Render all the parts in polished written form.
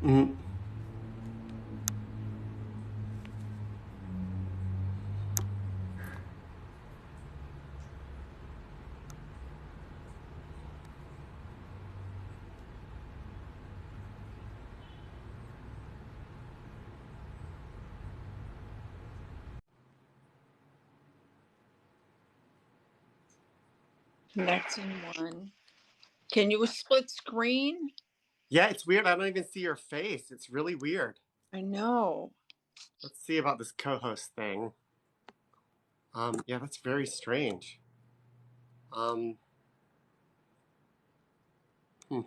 Mm. Connecting one. Can you split screen? Yeah, it's weird. I don't even see your face. It's really weird. I know. Let's see about this co-host thing. Yeah, that's very strange. Um, hmm.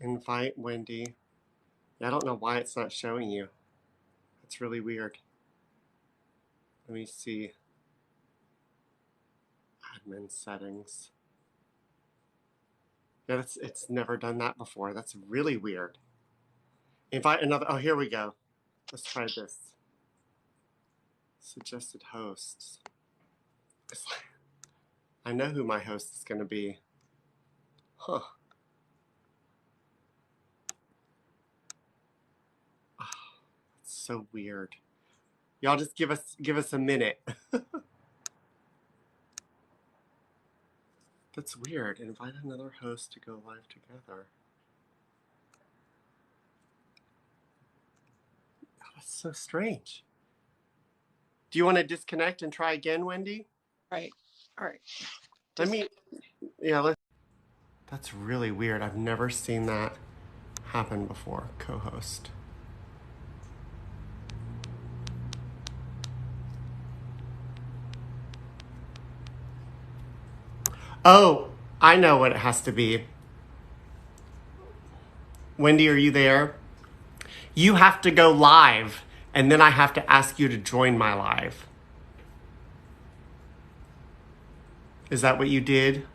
Invite Wendy. Yeah, I don't know why it's not showing you. It's really weird. Let me see. Admin settings. Yeah, it's never done that before. That's really weird. Invite another. Oh, here we go. Let's try this. Suggested hosts. It's like, I know who my host is going to be. Huh. Oh, that's so weird. Y'all just give us a minute. That's weird. Invite another host to go live together. Oh, that's so strange. Do you want to disconnect and try again, Wendy? Right. All right. Let me. Yeah, let's. That's really weird. I've never seen that happen before. Co-host. Oh, I know what it has to be. Wendy, are you there? You have to go live, and then I have to ask you to join my live. Is that what you did?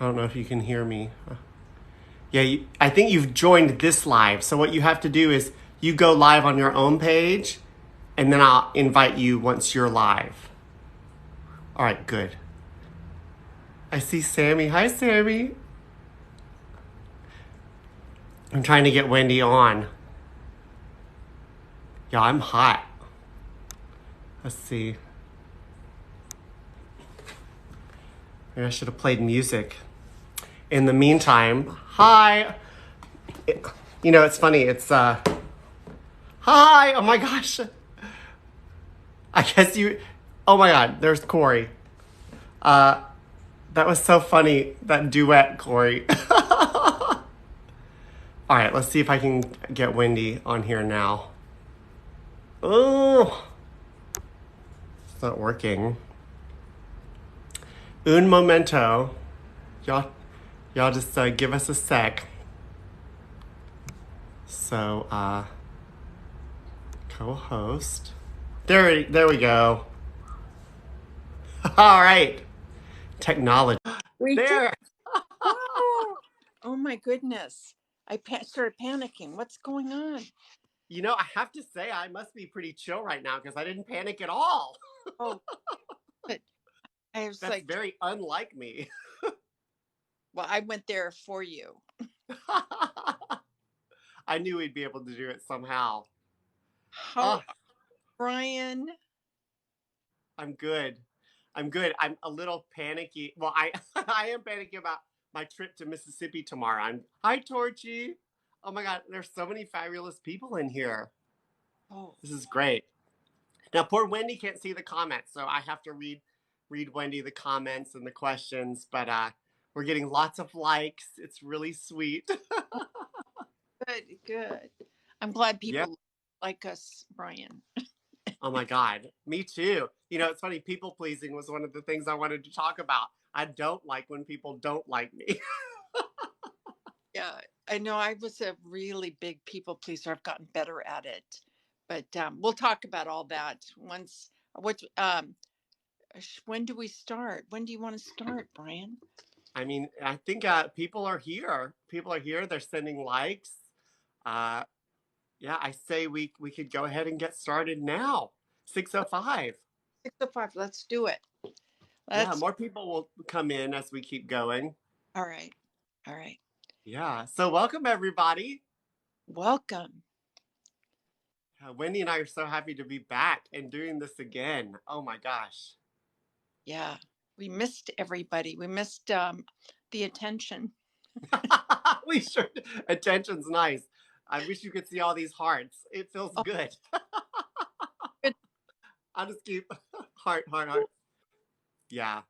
I don't know if you can hear me. Yeah, I think you've joined this live. So what you have to do is you go live on your own page, and then I'll invite you once you're live. All right, good. I see Sammy. Hi, Sammy. I'm trying to get Wendy on. Yeah, I'm hot. Let's see. Maybe I should have played music. In the meantime, hi. You know, it's funny. It's hi. Oh my gosh. I guess you. Oh my God. There's Corey. That was so funny. That duet, Corey. All right. Let's see if I can get Wendy on here now. Oh, it's not working. Un momento. Y'all just give us a sec. So, co-host. There we go. All right. Technology. We did. There. Oh, oh my goodness. Started panicking. What's going on? You know, I have to say, I must be pretty chill right now because I didn't panic at all. Oh, good. I was That's like, very unlike me. well, I went there for you. I knew we'd be able to do it somehow. How, Oh, Brian? I'm good. I'm good. I'm a little panicky. Well, I I am panicking about my trip to Mississippi tomorrow. Hi, Torchy. Oh my God, there's so many fabulous people in here. Oh, This is great. Now, poor Wendy can't see the comments, so I have to read Wendy the comments and the questions. But we're getting lots of likes. It's really sweet. good, good. I'm glad Yeah. people like us, Brian. Oh my God. Me too. You know, it's funny. People pleasing was one of the things I wanted to talk about. I don't like when people don't like me. Yeah, I know I was a really big people pleaser. I've gotten better at it, but we'll talk about all that once. What? When do we start? When do you want to start, Brian? I mean, I think people are here. People are here. They're sending likes. Uh, yeah, I say we could go ahead and get started now. 6:05. 6:05. Let's do it. Yeah, Let's more people will come in as we keep going. all right. All right. Yeah. So welcome everybody. Welcome. Wendy and I are so happy to be back and doing this again. Oh my gosh. Yeah. We missed everybody. We missed the attention. We sure attention's nice. I wish you could see all these hearts. It feels Oh, good. good. I'll just keep heart, heart, heart. Yeah.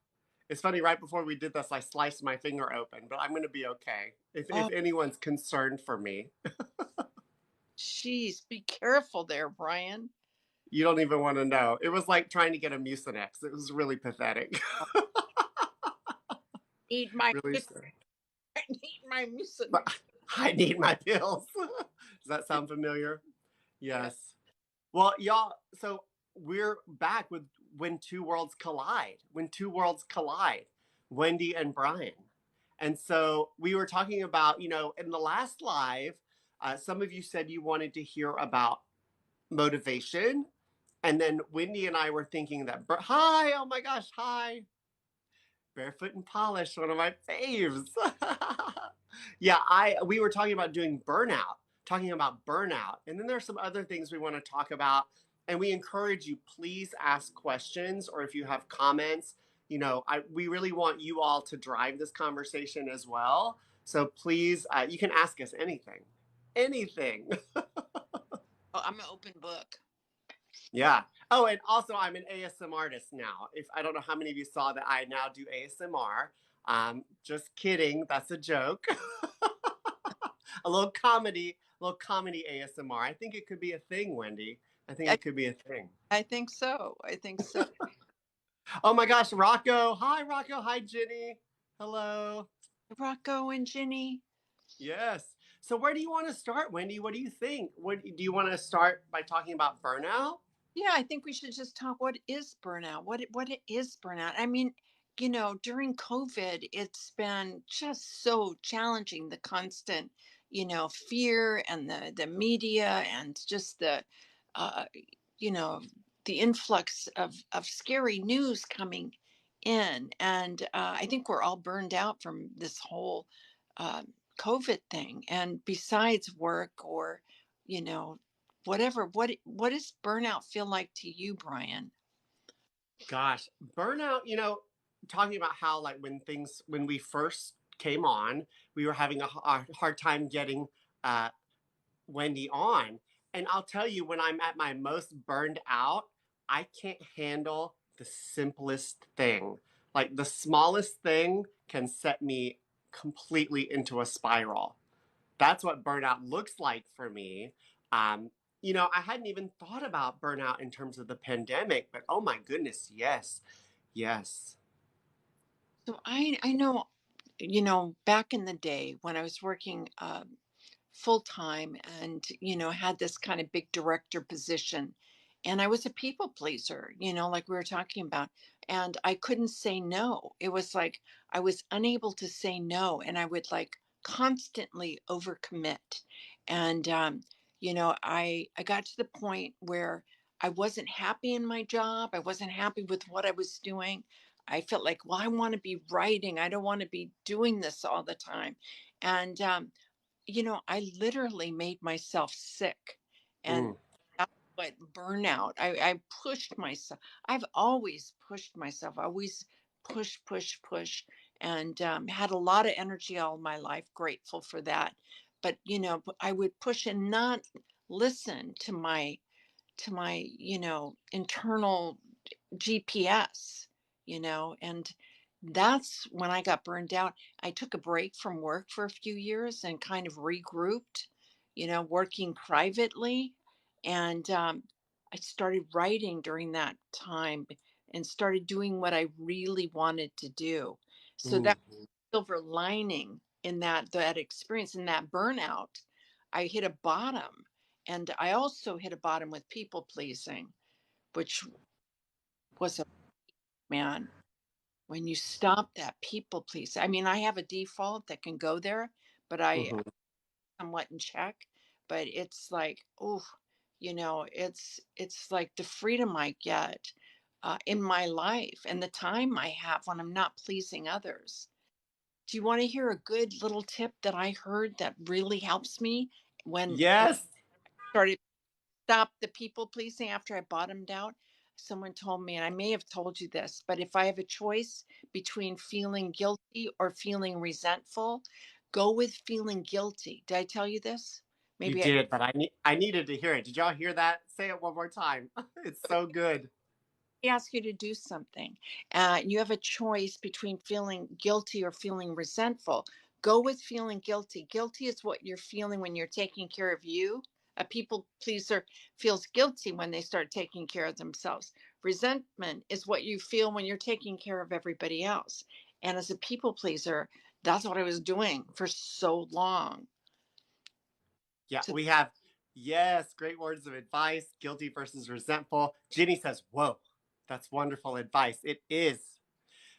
It's funny, right before we did this, I sliced my finger open, but I'm going to be okay. If Oh, anyone's concerned for me, jeez. Be careful there, Brian. you don't even want to know. It was like trying to get a Mucinex. It was really pathetic. I need my Really sad. I need my mucin. But I need my pills. Does that sound familiar? Yeah. Yes. Well, y'all, so we're back with When Two Worlds Collide. When Two Worlds Collide, Wendy and Brian. And so we were talking about, in the last live, some of you said you wanted to hear about motivation. And then Wendy and I were thinking that, hi, oh my gosh, hi. Barefoot and Polish, one of my faves. Yeah, we were talking about doing burnout, talking about burnout. And then there's some other things we want to talk about. And we encourage you, please ask questions or if you have comments, we really want you all to drive this conversation as well. So please, you can ask us anything. Anything. Oh, I'm an open book. Yeah. Oh, and also I'm an ASM artist now. If I don't know how many of you saw that I now do ASMR. Just kidding. That's a joke. A little comedy ASMR. I think it could be a thing, Wendy. I think I, it could be a thing. I think so. I think so. Oh my gosh, Rocco. Hi, Rocco. Hi, Jenny. Hello. Rocco and Ginny. Yes. So where do you want to start, Wendy? What do you think? Do you want to start by talking about burnout? Yeah, I think we should just talk. What is burnout? What it is burnout? I mean, during COVID, it's been just so challenging. The constant, fear and the media and just uh, you know, the influx of scary news coming in, and I think we're all burned out from this whole uh, COVID thing. And besides work or, you know, whatever, what does burnout feel like to you, Brian? Gosh, burnout, talking about how like when we first came on, we were having a hard time getting uh, Wendy on. And I'll tell you, when I'm at my most burned out, I can't handle the simplest thing. Like the smallest thing can set me completely into a spiral. That's what burnout looks like for me. Um, I hadn't even thought about burnout in terms of the pandemic, but oh my goodness, yes, yes. So I know, back in the day when I was working full time and had this kind of big director position, and I was a people pleaser, like we were talking about, and I couldn't say no. It was like I was unable to say no, and I would like constantly overcommit. And I got to the point where I wasn't happy in my job. I wasn't happy with what I was doing. I felt like, well, I want to be writing, I don't want to be doing this all the time. And I literally made myself sick. And Mm, that's what burnout. I pushed myself. I've always pushed myself, always push, push, push, and had a lot of energy all my life. Grateful for that. But, I would push and not listen to my, internal GPS, and that's when I got burned out. I took a break from work for a few years and kind of regrouped, working privately. And I started writing during that time and started doing what I really wanted to do. So that mm. silver lining in that experience, in that burnout, I hit a bottom. And I also hit a bottom with people pleasing, which was a man when you stop that people please. I mean, I have a default that can go there, but I Mhm. somewhat in check. But it's like, oh, it's like the freedom I get in my life and the time I have when I'm not pleasing others. Do you want to hear a good little tip that I heard that really helps me when I Yes, started stop the people pleasing after I bottomed out? Someone told me, and I may have told you this, but if I have a choice between feeling guilty or feeling resentful, go with feeling guilty. Did I tell you this? you Maybe I did, but I needed to hear it. Did y'all hear that? Say it one more time. It's so good. ask you to do something, you have a choice between feeling guilty or feeling resentful. Go with feeling guilty. Guilty is what you're feeling when you're taking care of you. A people pleaser feels guilty when they start taking care of themselves. Resentment is what you feel when you're taking care of everybody else. And as a people pleaser, that's what I was doing for so long. Yeah, So we have, yes, great words of advice, guilty versus resentful. Ginny says, whoa, that's wonderful advice. It is.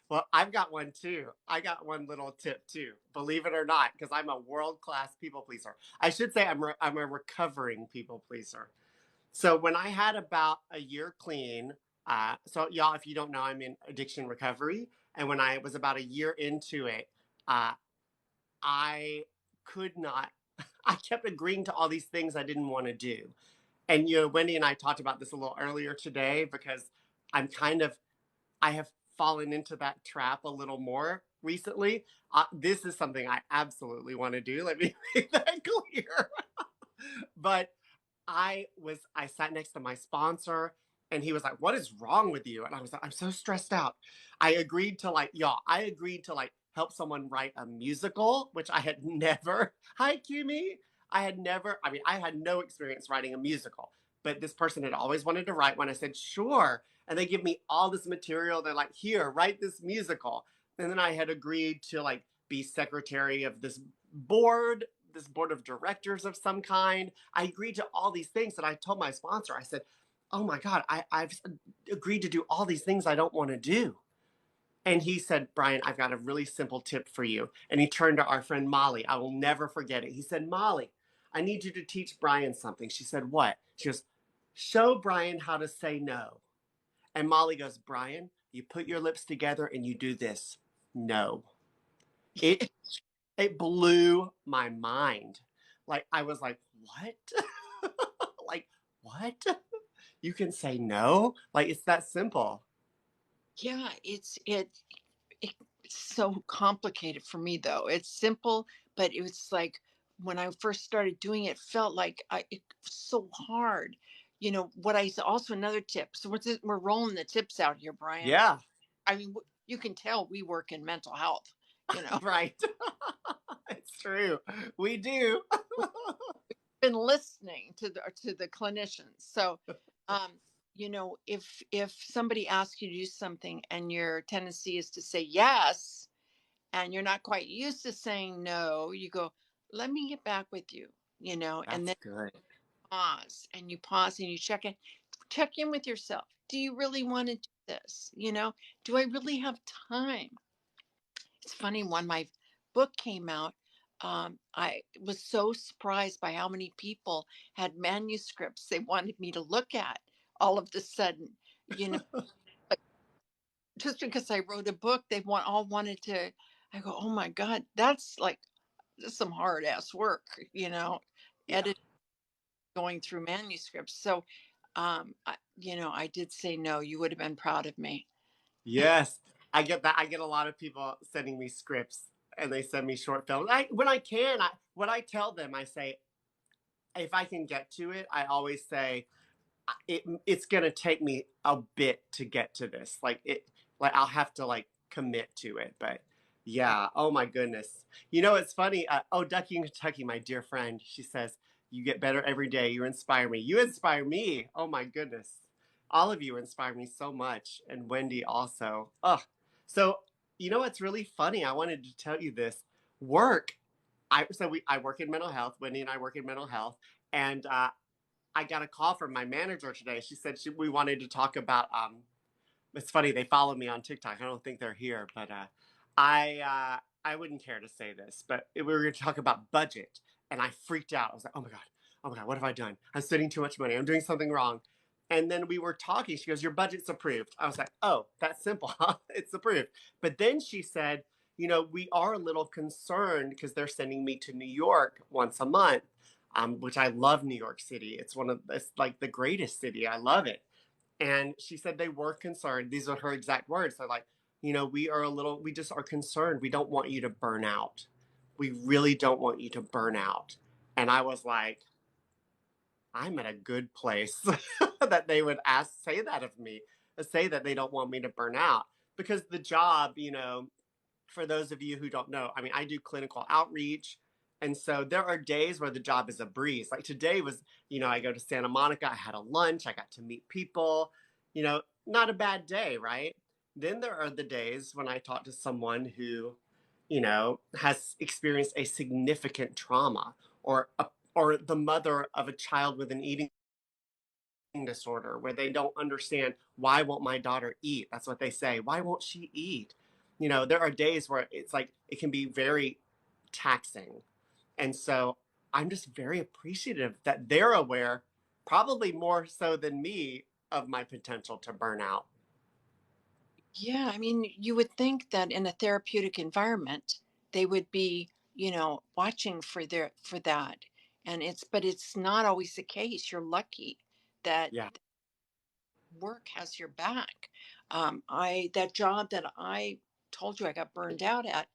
Well, I've got one too. I got one little tip too, believe it or not, because I'm a world class people pleaser. I should say I'm a recovering people pleaser. So when I had about a year clean, so y'all, if you don't know, I'm in addiction recovery. And when I was about a year into it, uh, I could not, I kept agreeing to all these things I didn't want to do. And, Wendy and I talked about this a little earlier today because I'm kind of, I have fallen into that trap a little more recently. This is something I absolutely want to do. Let me make that clear. But I sat next to my sponsor and he was like, "What is wrong with you?" And I was like, "I'm so stressed out." I agreed to like help someone write a musical, which I had never, hi Kimi. I had no experience writing a musical, but this person had always wanted to write one. I said, "Sure." And they give me all this material. They're like, "Here, write this musical." And then I had agreed to like be secretary of this board of directors of some kind. I agreed to all these things that I told my sponsor. I said, "Oh my God, I've agreed to do all these things I don't want to do." And he said, "Brian, I've got a really simple tip for you." And he turned to our friend Molly. I will never forget it. He said, "Molly, I need you to teach Brian something." She said, "What?" She goes, "Show Brian how to say no." And Molly goes, "Brian, you put your lips together and you do this. No." It it blew my mind. Like I was like, "What?" Like, "What? You can say no?" Like it's that simple. yeah, it's so complicated for me though. It's simple, but it was like when I first started doing it, felt like it was so hard. What I also another tip. So we're rolling the tips out here, Brian. Yeah, I mean, you can tell we work in mental health. You know, right. It's true. We do. we've been listening to the clinicians. So, um, if somebody asks you to do something and your tendency is to say yes, and you're not quite used to saying no, you go, let me get back with you, and That's then good. pause and you check in with yourself. Do you really want to do this? Do I really have time? It's funny, when my book came out, I was so surprised by how many people had manuscripts they wanted me to look at all of the sudden, you know, like, just because I wrote a book, they all wanted to. I go, oh my God, that's some hard ass work, Yeah. edit going through manuscripts. So, I did say no. You would have been proud of me. Yes. I get that. I get a lot of people sending me scripts and they send me short films. When I can, what I tell them, I say, if I can get to it, I always say, it's gonna take me a bit to get to this. Like I'll have to like commit to it. But yeah, oh my goodness. It's funny. Ducky in Kentucky, my dear friend, she says, "You get better every day. You inspire me. You inspire me." Oh my goodness. All of you inspire me so much. And Wendy also. Oh, so what's really funny? I wanted to tell you this. Work. I work in mental health. Wendy and I work in mental health. And I got a call from my manager today. She said we wanted to talk about. It's funny, they follow me on TikTok. I don't think they're here, but I wouldn't care to say this, but we were going to talk about budget, and I freaked out. I was like, oh my god, what have I done? I'm spending too much money. I'm doing something wrong. And then we were talking. She goes, "Your budget's approved." I was like, "Oh, that's simple. Huh? It's approved." But then she said, "We are a little concerned because they're sending me to New York once a month, which I love New York City. It's like the greatest city. I love it." And she said they were concerned. These are her exact words. They're like, we just are concerned. We don't want you to burn out. We really don't want you to burn out. And I was like, I'm in a good place that they would say that of me, say that they don't want me to burn out. Because the job, for those of you who don't know, I mean, I do clinical outreach. And so there are days where the job is a breeze. Like today was, I go to Santa Monica, I had a lunch, I got to meet people, not a bad day, right? Then there are the days when I talk to someone who, has experienced a significant trauma or the mother of a child with an eating disorder where they don't understand, why won't my daughter eat? That's what they say. Why won't she eat? There are days where it's like it can be very taxing. And so I'm just very appreciative that they're aware, probably more so than me, of my potential to burn out. Yeah, I mean, you would think that in a therapeutic environment, they would be, watching for that. And it's not always the case. You're lucky that Yeah. work has your back. That job that I told you I got burned out at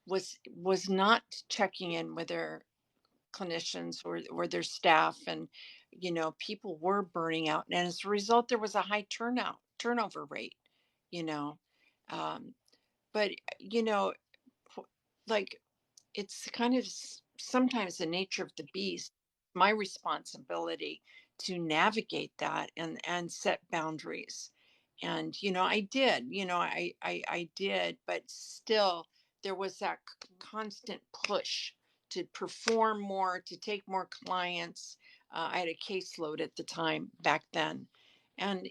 was not checking in with their clinicians or their staff, and people were burning out, and as a result there was a high turnover rate, you know um, but you know p- like it's kind of sometimes the nature of the beast. My responsibility to navigate that and set boundaries. And I did, I did, but still there was that constant push to perform more, to take more clients. I had a caseload at the time back then. And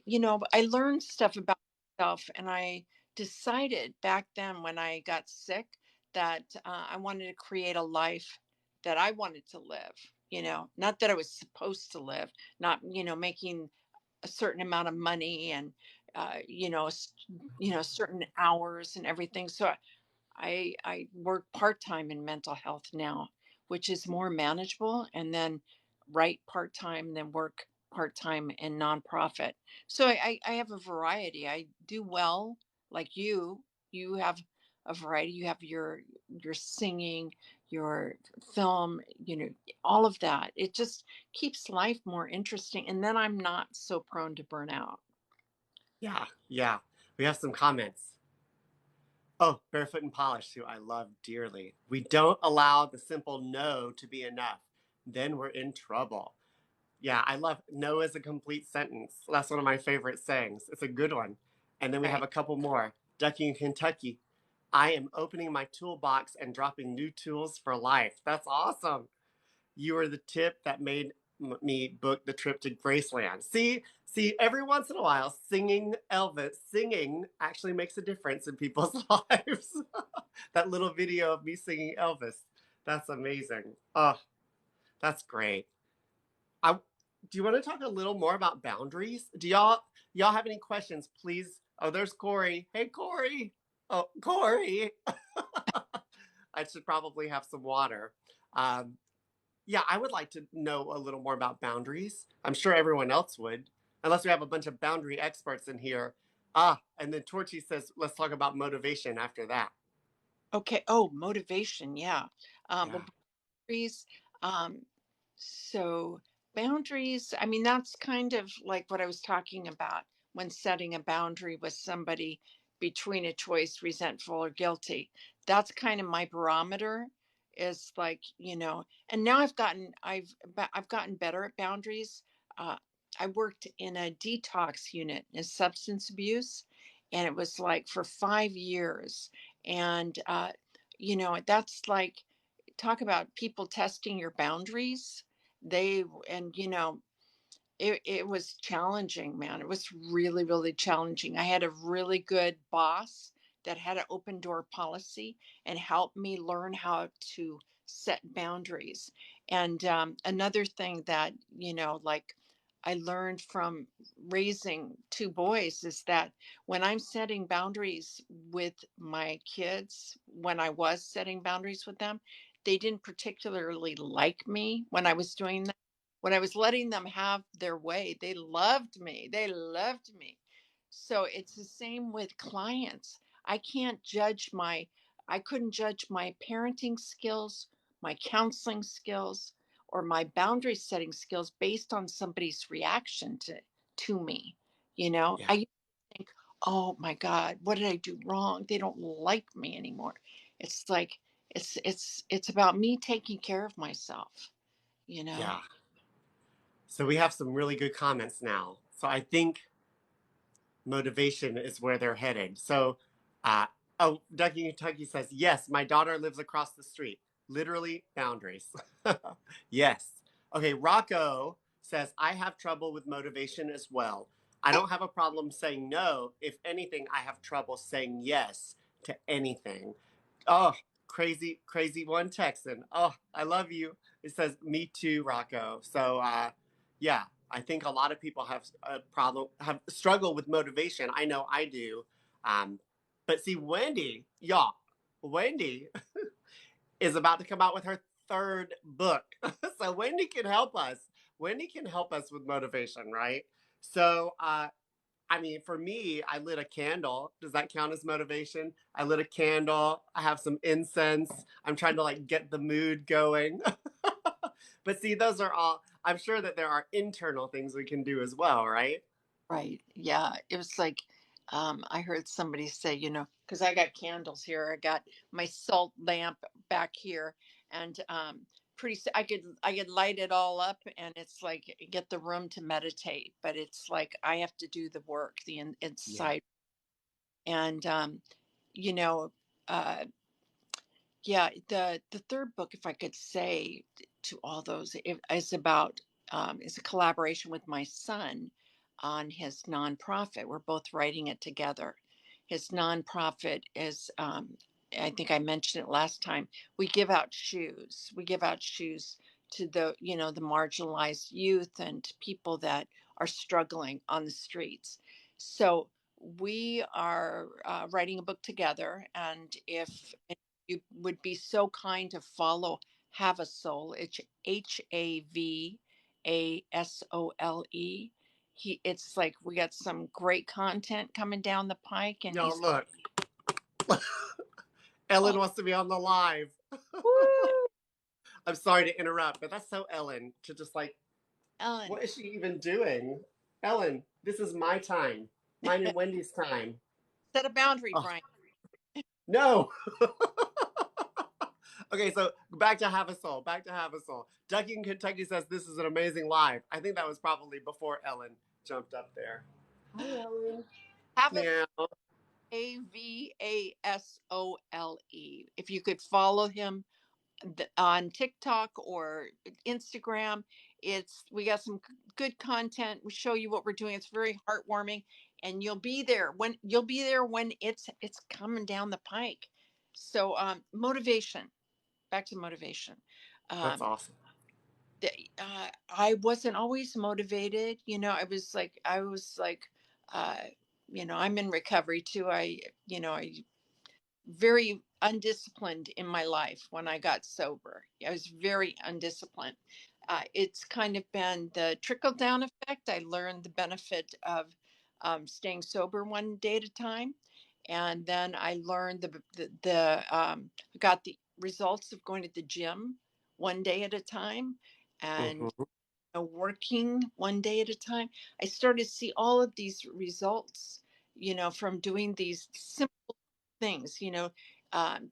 I learned stuff about myself, and I decided back then when I got sick that I wanted to create a life that I wanted to live, not that I was supposed to live, not, making a certain amount of money and, certain hours and everything. So I work part-time in mental health now, which is more manageable, and then write part-time, then work part-time in nonprofit. So I have a variety. I do well, like you have a variety. You have your singing, your film, all of that. It just keeps life more interesting. And then I'm not so prone to burnout. Yeah. Yeah. We have some comments. Oh, Barefoot and Polished, who I love dearly. We don't allow the simple no to be enough. Then we're in trouble. Yeah, I love no as a complete sentence. That's one of my favorite sayings. It's a good one. And then we have Right. a couple more. Ducky in Kentucky. I am opening my toolbox and dropping new tools for life. That's awesome. You were the tip that made me book the trip to Graceland. See, every once in a while, singing actually makes a difference in people's lives. That little video of me singing Elvis. That's amazing. Oh, that's great. I Do you want to talk a little more about boundaries? Do y'all have any questions? Please. Oh, there's Corey. Hey, Corey. Oh, Corey. I should probably have some water. Um, yeah, I would like to know a little more about boundaries. I'm sure everyone else would, unless we have a bunch of boundary experts in here. And then Torchy says, let's talk about motivation after that. Okay. Oh, motivation. Yeah. Well, Yeah. boundaries. Um, so boundaries, I mean, that's kind of like what I was talking about when setting a boundary with somebody between a choice, resentful or guilty. That's kind of my barometer, is like, and now I've gotten better at boundaries. Uh, I worked in a detox unit in substance abuse, and it was like for 5 years. And, that's like, talk about people testing your boundaries. They and it was challenging, man. It was really, really challenging. I had a really good boss that had an open door policy and helped me learn how to set boundaries. And another thing that, like, I learned from raising two boys is that when I'm setting boundaries with my kids, when I was setting boundaries with them, they didn't particularly like me when I was doing that. When I was letting them have their way, they loved me. They loved me. So it's the same with clients. I can't judge my, I couldn't judge my parenting skills, my counseling skills, or my boundary setting skills based on somebody's reaction to me. Yeah. I used to think, oh my God, what did I do wrong? They don't like me anymore. It's like it's about me taking care of myself, you know? Yeah. So we have some really good comments now. So I think motivation is where they're headed. So, uh, oh, Ducky Kentucky says, yes, my daughter lives across the street. Literally boundaries. Yes. Okay, Rocco says, I have trouble with motivation as well. I don't have a problem saying no. If anything, I have trouble saying yes to anything. Oh, crazy, crazy one Texan. Oh, I love you. It says, me too, Rocco. So, yeah, I think a lot of people have a problem, have struggle with motivation. I know I do. But see, Wendy, y'all, Wendy is about to come out with her third book. So Wendy can help us. Wendy can help us with motivation, right? So, I mean, for me, I lit a candle. Does that count as motivation? I lit a candle. I have some incense. I'm trying to like get the mood going. But see, those are all, I'm sure that there are internal things we can do as well, right? Right. Yeah. It was like, I heard somebody say, because I got candles here, I got my salt lamp back here, and I could light it all up, and it's like get the room to meditate, but it's like I have to do the work, Yeah. inside, and you know, uh, yeah, the third book, if I could say to all those, is about is a collaboration with my son on his nonprofit. We're both writing it together. His nonprofit is, I think I mentioned it last time. We give out shoes. We give out shoes to the marginalized youth and people that are struggling on the streets. So we are writing a book together, and if you would be so kind to follow Have a Soul. It's HAVASOLE. It's like we got some great content coming down the pike, and Y'all, he's look, Ellen oh, wants to be on the live. woo, I'm sorry to interrupt, but that's so Ellen to just like, Ellen, what is she even doing? Ellen, this is my time, mine and Wendy's time. set a boundary, Oh, Brian. no. Okay, so back to Have a Soul. Back to Have a Soul. Ducky in Kentucky says this is an amazing live. I think that was probably before Ellen jumped up there. Hi, Ellen. Have a Meow. AVASOLE. If you could follow him on TikTok or Instagram. We got some good content. We show you what we're doing. It's very heartwarming, and you'll be there when it's coming down the pike. So motivation. Back to motivation. That's Um, awesome. I wasn't always motivated. I was like, uh, I'm in recovery too. I very undisciplined in my life when I got sober. I was very undisciplined. It's kind of been the trickle down effect. I learned the benefit of staying sober one day at a time. And then I learned I got the results of going to the gym one day at a time and Hmm. working one day at a time. I started to see all of these results, from doing these simple things,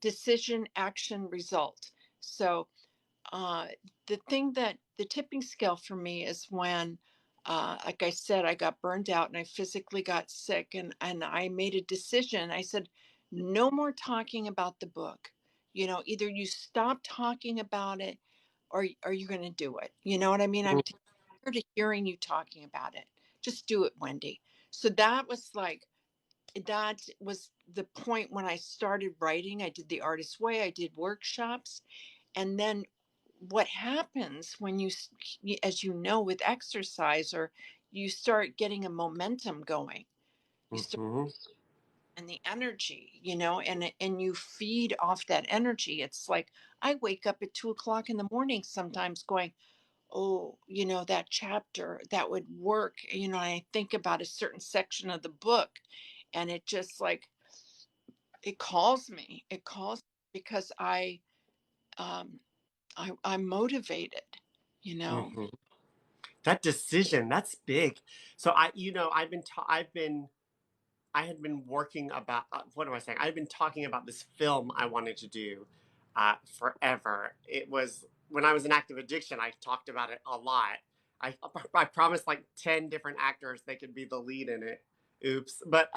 decision, action, result. So the tipping scale for me is when, like I said, I got burned out and I physically got sick, and I made a decision. I said, no more talking about the book. Either you stop talking about it, or you're going to do it. You know what I mean? I'm tired of hearing you talking about it. Just do it, Wendy. So that was the point when I started writing. I did the artist way, I did workshops, and then what happens when as you know, with exercise, or you start getting a momentum going, you start Hmm. and the energy, and you feed off that energy. It's like I wake up at 2 o'clock in the morning sometimes going, oh, that chapter that would work. I think about a certain section of the book, and it just like it calls because um I'm motivated, you know. Hmm. That decision, that's big. So I had been working about, what am I saying? I've been talking about this film I wanted to do forever. It was when I was in active addiction, I talked about it a lot. I promised like 10 different actors they could be the lead in it. Oops. But,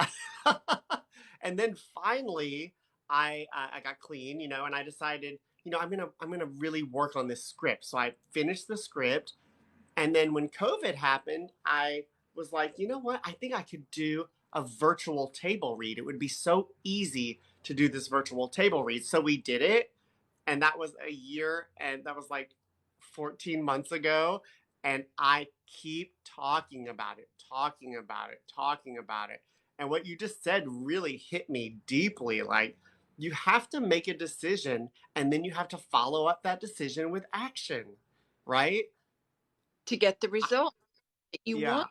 and then finally, I got clean, and I decided, I'm going to really work on this script. So I finished the script, and then when COVID happened, I was like, you know what? I think I could do a virtual table read. It would be so easy to do this virtual table read. So we did it. And that was a year, and that was like 14 months ago. And I keep talking about it, talking about it, talking about it. And what you just said really hit me deeply. Like, you have to make a decision, and then you have to follow up that decision with action, right? To get the result that you want.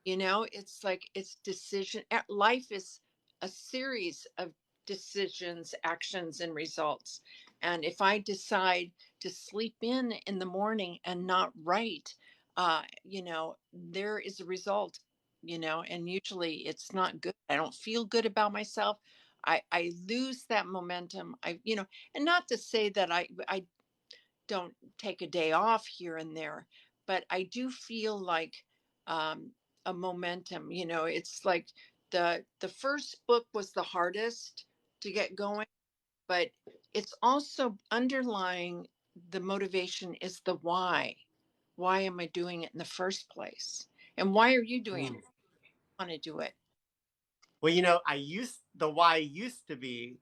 Yeah. It's like it's decision. Life is a series of decisions, actions, and results. And if I decide to sleep in the morning and not write, there is a result, and usually it's not good. I don't feel good about myself. I lose that momentum. And not to say that I don't take a day off here and there, but I do feel like um, a momentum. It's like the first book was the hardest to get going, but it's also underlying the motivation is the why. Why am I doing it in the first place? And why are you doing it? Mm. Want to do it? Well, the why used to be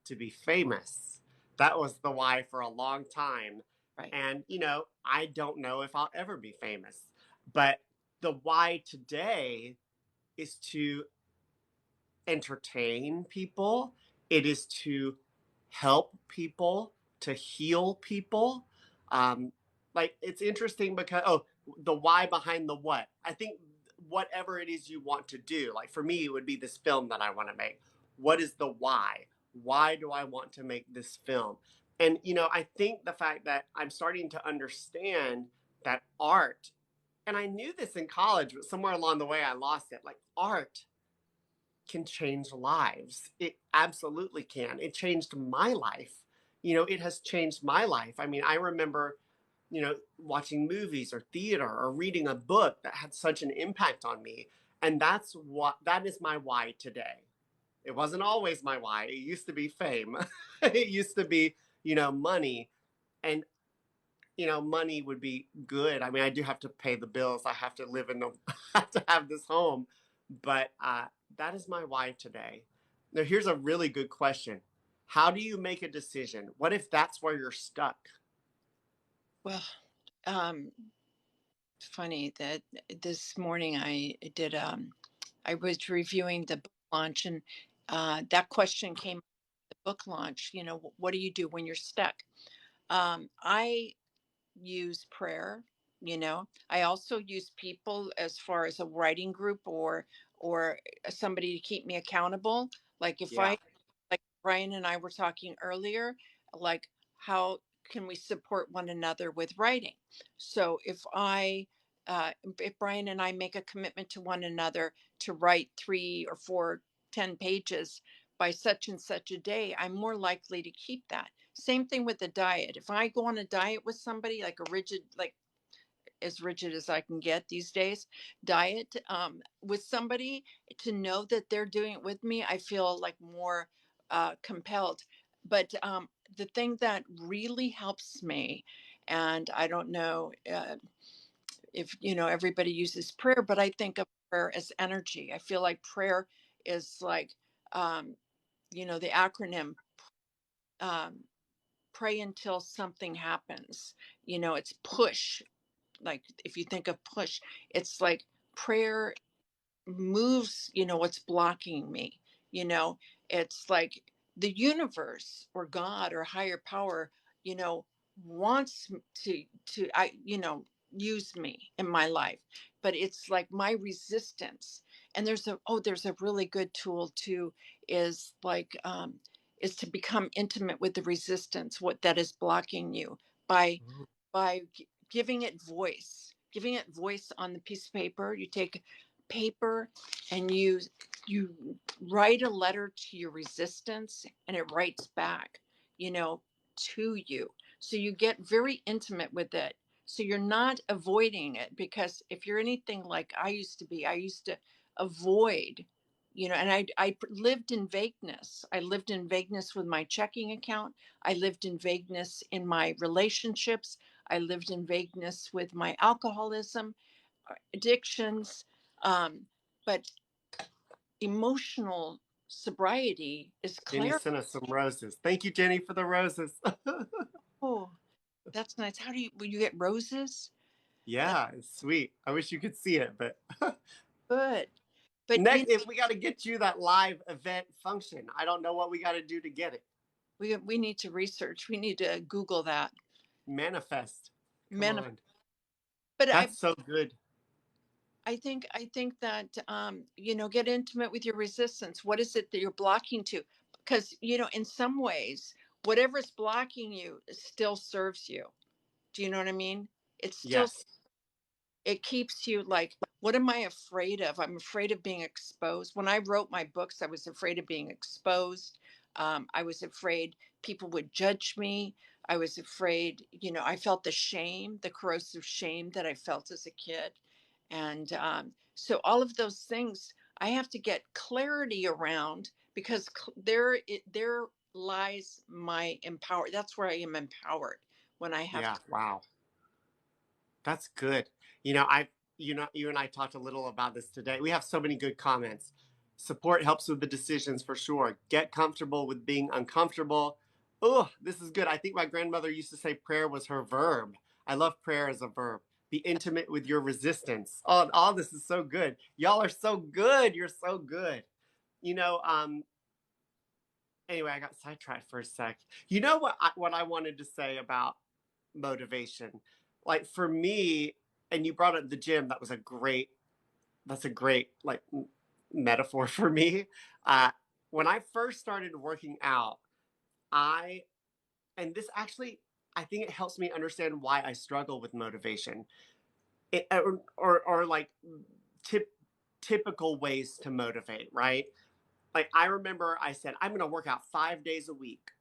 famous. That was the why for a long time. Right. And, I don't know if I'll ever be famous. But the why today is to entertain people, it is to help people, to heal people. Um, like, it's interesting because, oh, the why behind the what. I think whatever it is you want to do, like for me, it would be this film that I want to make. What is the why? Why do I want to make this film? And, I think the fact that I'm starting to understand that art, and I knew this in college, but somewhere along the way I lost it. Like, art can change lives. It absolutely can. It changed my life. It has changed my life. I mean, I remember, watching movies or theater or reading a book that had such an impact on me. And that is my why today. It wasn't always my why. It used to be fame. It used to be, money. And money would be good. I mean, I do have to pay the bills. I have to live in the, I have to have this home. But that is my why today. Now, here's a really good question. How do you make a decision? What if that's where you're stuck? Well, um, funny that this morning I was reviewing the book launch, and that question came up at the book launch. What do you do when you're stuck? I use prayer. I also use people as far as a writing group, or somebody to keep me accountable. Like if Yeah. I like Brian and I were talking earlier, like how can we support one another with writing? So if Brian and I make a commitment to one another to write 3 or 4, 10 pages by such and such a day, I'm more likely to keep that. Same thing with the diet. If I go on a diet with somebody, like a rigid, like as rigid as I can get these days, diet with somebody, to know that they're doing it with me, I feel like more compelled. But the thing that really helps me, and I don't know if everybody uses prayer, but I think of prayer as energy. I feel like prayer is like um, the acronym. Um, Pray until something happens. It's push. Like if you think of push, it's like prayer moves, what's blocking me. you know it's like the universe or God or higher power, you know wants to use me in my life, but it's like my resistance. And there's a really good tool too, is like is to become intimate with the resistance, what that is blocking you, by giving it voice on the piece of paper. You take paper and you write a letter to your resistance, and it writes back, you know to you. So you get very intimate with it, so you're not avoiding it. Because if you're anything like I used to be, I used to avoid, and I lived in vagueness. I lived in vagueness with my checking account. I lived in vagueness in my relationships. I lived in vagueness with my alcoholism, addictions. But emotional sobriety is Jenny clarity. sent us some roses. Thank you, Jenny, for the roses. Oh, that's nice. Will you get roses? That's Yeah, it's sweet. I wish you could see it, but good. But next, if we got to get you that live event function, I don't know what we got to do to get it. we need to research. We need to Google that. Manifest. Come Manif- on. but That's so good. I think that get intimate with your resistance. What is it that you're blocking to? Because in some ways, whatever's blocking you still serves you. Do you know what I mean? It's still, Yes. it keeps you like, what am I afraid of? I'm afraid of being exposed. When I wrote my books, I was afraid of being exposed. I was afraid people would judge me. I was afraid, I felt the shame, the corrosive shame that I felt as a kid. And so all of those things I have to get clarity around, because there lies my empower. That's where I am empowered, when I have. Yeah. Wow. That's good. You know, I, you and I talked a little about this today. We have so many good comments. Support helps with the decisions for sure. Get comfortable with being uncomfortable. Oh, this is good. I think my grandmother used to say prayer was her verb. I love prayer as a verb. Be intimate with your resistance. Oh, all this is so good. Y'all are so good. You're so good. You know, anyway, I got sidetracked for a sec. You know what I wanted to say about motivation? Like for me, and you brought up the gym. That's a great like metaphor for me. Uh, when I first started working out, I and this actually I think it helps me understand why I struggle with motivation. Or like tip typical ways to motivate, right? Like I remember I said I'm going to work out 5 days a week.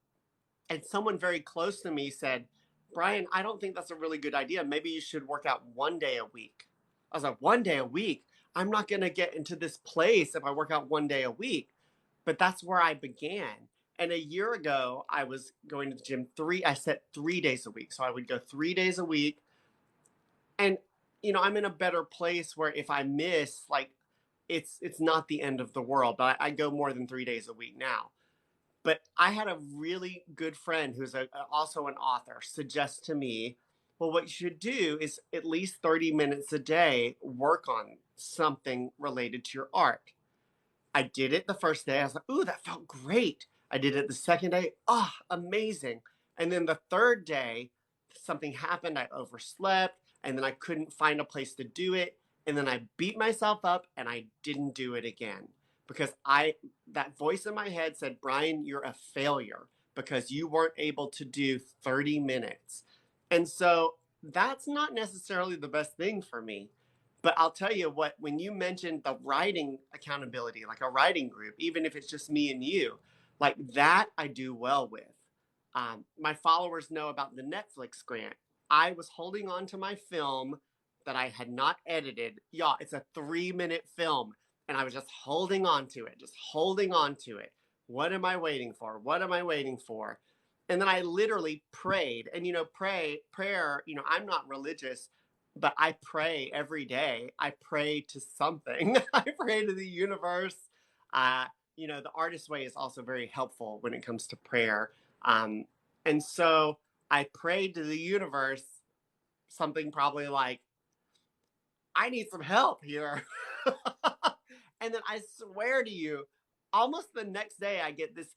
And someone very close to me said, Brian, I don't think that's a really good idea. Maybe you should work out 1 day a week. I was like, 1 day a week? I'm not going to get into this place if I work out 1 day a week. But that's where I began. And a year ago, I was going to the gym I set 3 days a week. So I would go 3 days a week. And, I'm in a better place where if I miss, like, it's not the end of the world. But I go more than 3 days a week now. But I had a really good friend who's also an author suggest to me, well, what you should do is at least 30 minutes a day work on something related to your art. I did it the first day. I was like, ooh, that felt great. I did it the second day. Oh, amazing. And then the third day, something happened. I overslept and then I couldn't find a place to do it. And then I beat myself up and I didn't do it again because that voice in my head said, Brian, you're a failure because you weren't able to do 30 minutes. And so that's not necessarily the best thing for me. But I'll tell you what, when you mentioned the writing accountability, like a writing group, even if it's just me and you, like that I do well with. My followers know about the Netflix grant. I was holding on to my film that I had not edited. Yeah, it's a 3-minute film. And I was just holding on to it, just holding on to it. What am I waiting for? What am I waiting for? And then I literally prayed. And prayer, I'm not religious, but I pray every day. I pray to something. I pray to the universe. The artist way is also very helpful when it comes to prayer. And so I prayed to the universe something probably like, I need some help here. And then I swear to you, almost the next day, I get this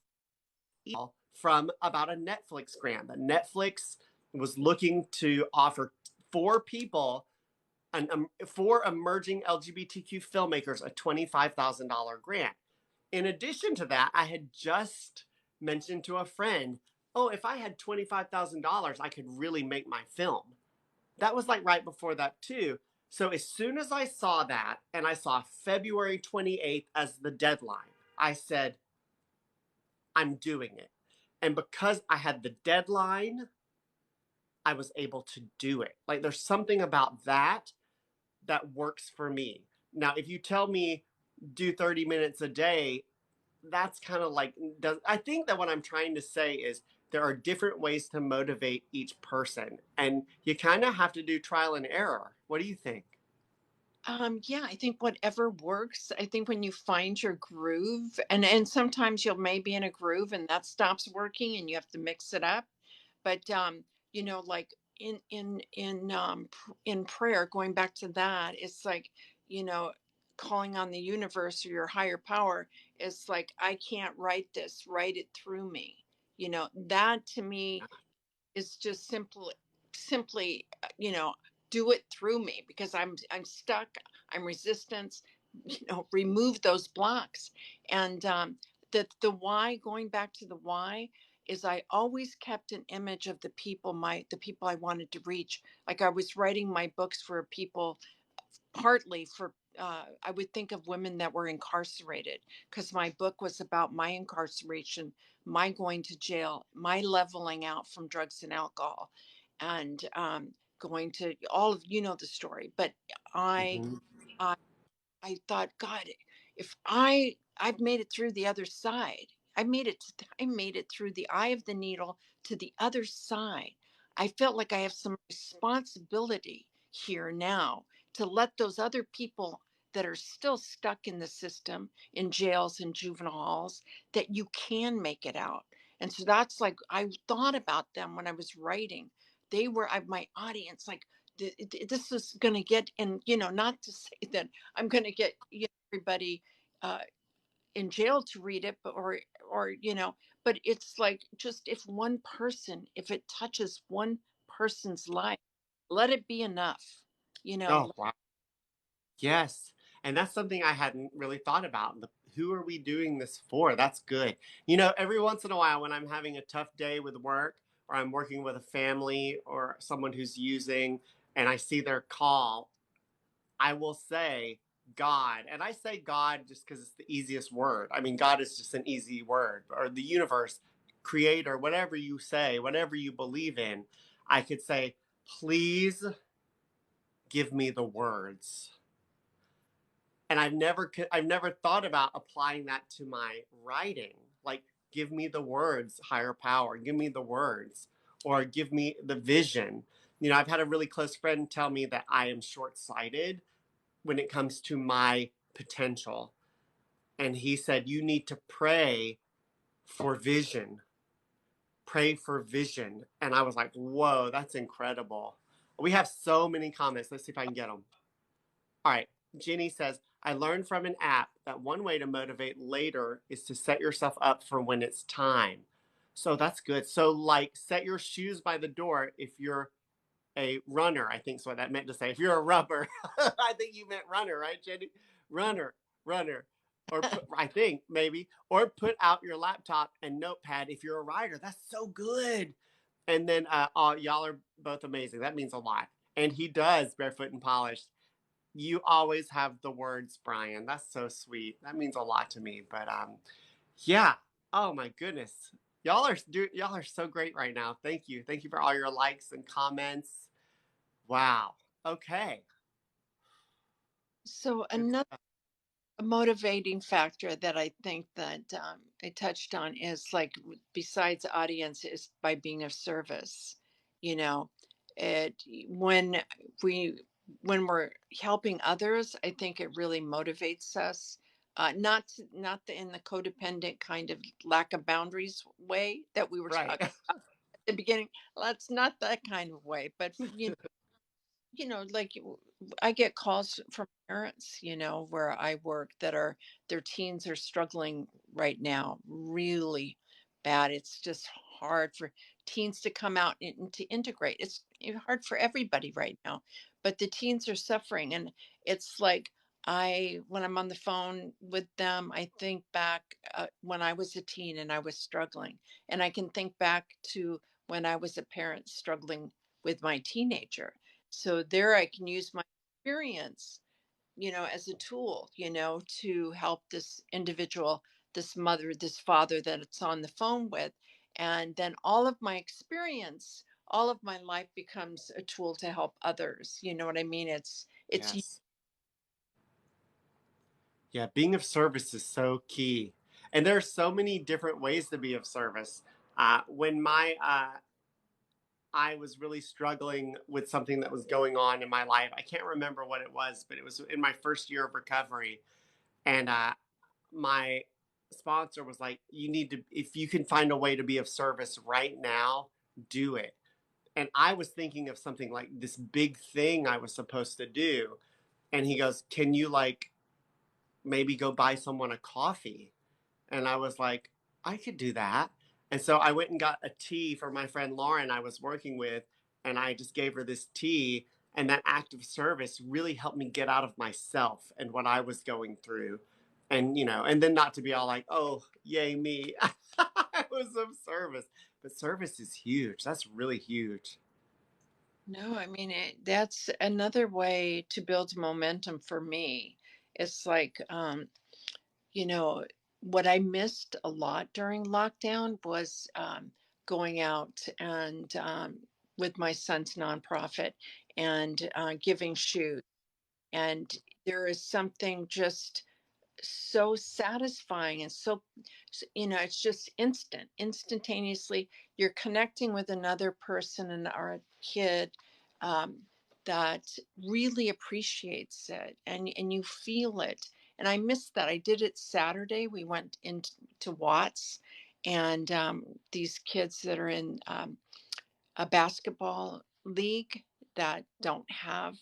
email from about a Netflix grant. That Netflix was looking to offer four people, four emerging LGBTQ filmmakers, a $25,000 grant. In addition to that, I had just mentioned to a friend, oh, if I had $25,000, I could really make my film. That was like right before that, too. So as soon as I saw that and I saw February 28th as the deadline, I said, I'm doing it. And because I had the deadline, I was able to do it. Like there's something about that that works for me. Now, if you tell me do 30 minutes a day, that's kind of like, I think that what I'm trying to say is there are different ways to motivate each person. And you kind of have to do trial and error. What do you think? Yeah, I think whatever works. I think when you find your groove, and sometimes you'll maybe in a groove and that stops working and you have to mix it up. But like in prayer, going back to that, it's like, you know, calling on the universe or your higher power. It's like, I can't write this, write it through me. That to me is just simply do it through me, because I'm stuck, I'm resistance. Remove those blocks. And the why, going back to the why, is I always kept an image of the people I wanted to reach. Like, I was writing my books for people, partly for I would think of women that were incarcerated, because my book was about my incarceration, my going to jail, my leveling out from drugs and alcohol, and going to all of, the story. But I Mm-hmm. I I thought, God, if I've made it through the other side. I made it through the eye of the needle to the other side. I felt like I have some responsibility here now to let those other people that are still stuck in the system, in jails and juvenile halls, that you can make it out. And so that's like, I thought about them when I was writing. They were my audience. Like, this is going to get, and not to say that I'm going to get everybody uh, in jail to read it, but but it's like, just if it touches one person's life, let it be enough. You Oh, know, wow. Yes. And that's something I hadn't really thought about. Who are we doing this for? That's good. Every once in a while when I'm having a tough day with work or I'm working with a family or someone who's using and I see their call, I will say God. And I say God just because it's the easiest word. I mean, God is just an easy word, or the universe, creator, whatever you say, whatever you believe in. I could say, please give me the words. And I've never thought about applying that to my writing. Like, give me the words, higher power, give me the words, or give me the vision. I've had a really close friend tell me that I am short-sighted when it comes to my potential. And he said, you need to pray for vision. Pray for vision. And I was like, whoa, that's incredible. We have so many comments. Let's see if I can get them. All right. Jenny says, I learned from an app that one way to motivate later is to set yourself up for when it's time. So that's good. So, like, set your shoes by the door if you're a runner, I think is what that meant to say. If you're a rubber, I think you meant runner, right, Jenny? Runner, runner. Or put, I think maybe, or put out your laptop and notepad if you're a writer. That's so good. And then, y'all are both amazing. That means a lot. And he does barefoot and polished. You always have the words, Brian. That's so sweet. That means a lot to me. But yeah. Oh my goodness. Y'all are so great right now. Thank you. Thank you for all your likes and comments. Wow. Okay. so Good another stuff. motivating factor that I think that I touched on is, like, besides audience, is by being of service. You know, it we when we're helping others, I think it really motivates us. In the codependent kind of lack of boundaries way that we were Right. talking at the beginning. That's not that kind of way, but like I get calls from parents, where I work that are their teens are struggling right now really bad. It's just hard for teens to come out and to integrate. It's hard for everybody right now, but the teens are suffering. And it's like, when I'm on the phone with them, I think back when I was a teen and I was struggling. And I can think back to when I was a parent struggling with my teenager, so there I can use my experience, as a tool, to help this individual, this mother, this father that it's on the phone with. And then all of my experience, all of my life becomes a tool to help others. You know what I mean? It's Yes. Yeah, being of service is so key. And there are so many different ways to be of service. When I was really struggling with something that was going on in my life, I can't remember what it was, but it was in my first year of recovery. And my sponsor was like, you need to, if you can find a way to be of service right now, do it. And I was thinking of something like this big thing I was supposed to do. And he goes, can you like maybe go buy someone a coffee? And I was like, I could do that. And so I went and got a tea for my friend Lauren I was working with. And I just gave her this tea. And that act of service really helped me get out of myself and what I was going through. And, and then not to be all like, oh, yay, me. I was of service. But service is huge. That's really huge. No, I mean, that's another way to build momentum for me. It's like, you know, what I missed a lot during lockdown was going out and with my son's nonprofit and giving shoes. And there is something just so satisfying and it's just instantaneously you're connecting with another person and or a kid um, that really appreciates it, and you feel it. And I missed that. I did it Saturday. We went into Watts, and these kids that are in a basketball league that don't have,